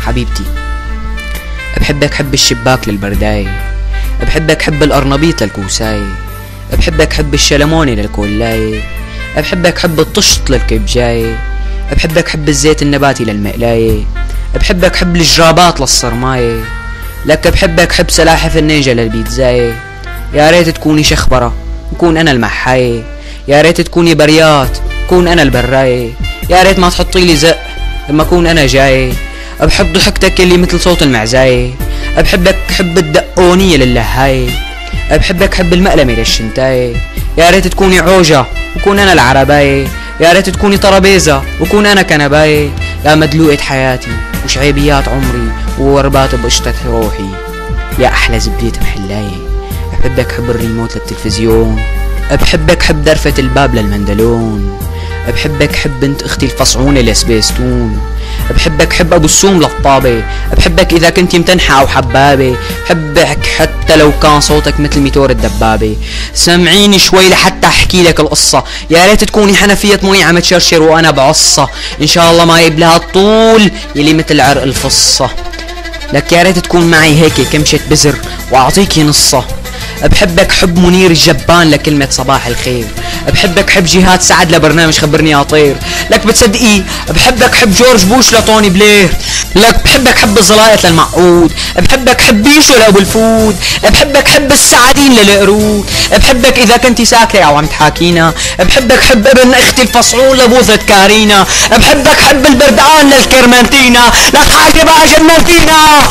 حبيبتي، بحبك حب الشباك للبرداية، بحبك حب القرنبيط للكوساية، بحبك حب الشلموني للكولاية، بحبك حب الطشط للكبجاية، بحبك حب الزيت النباتي للمقلاية، بحبك حب الجرابات للصرماية، لك بحبك حب سلاحف النينجا للبيتزاية. يا ريت تكوني شخبرة وكون انا المحاية، يا ريت تكوني بريات كون انا البراية، يا ريت ما تحطي لي زق لما اكون انا جاي. بحب ضحكتك اللي مثل صوت المعزاية، بحبك حب الدقونية للهاية، بحبك حب المقلمة للشنتاية. يا ريت تكوني عوجة وكون انا العرباية، يا ريت تكوني طرابيزة وكون انا كنباية. يا مدلوقة حياتي وشعيبيات عمري ووربات بقشطة روحي، يا احلى زبدة محلاية. بحبك حب الريموت للتلفزيون، بحبك حب درفة الباب للمندلون، بحبك حب بنت اختي الفصعونة لسبيستون، بحبك حب ابو السوم للطابة، بحبك اذا كنتي متنحة او حبابة، بحبك حتى لو كان صوتك مثل ميتور الدبابة. سمعيني شوي لحتى احكي لك القصة، يا ريت تكوني حنفية مي عم تشرشر وانا بعصة، ان شاء الله ما يبلها الطول يلي مثل عرق الفصة. لك يا ريت تكون معي هيك كمشة بزر واعطيكي نصة. بحبك حب منير الجبان لكلمة صباح الخير، بحبك حب جهاد سعد لبرنامج خبرني يا طير. لك بتصدقي بحبك حب جورج بوش لطوني بلير، لك بحبك حب الزلايط للمعقود، بحبك حب بيشو لابو الفود، بحبك حب السعادين للقرود، بحبك اذا كنتي ساكتة او عم تحاكينا، بحبك حب ابن اختي الفصعون لبوثة كارينا، بحبك حب البردقان للكرمنتينا. لك حاجة بقى جننتينا.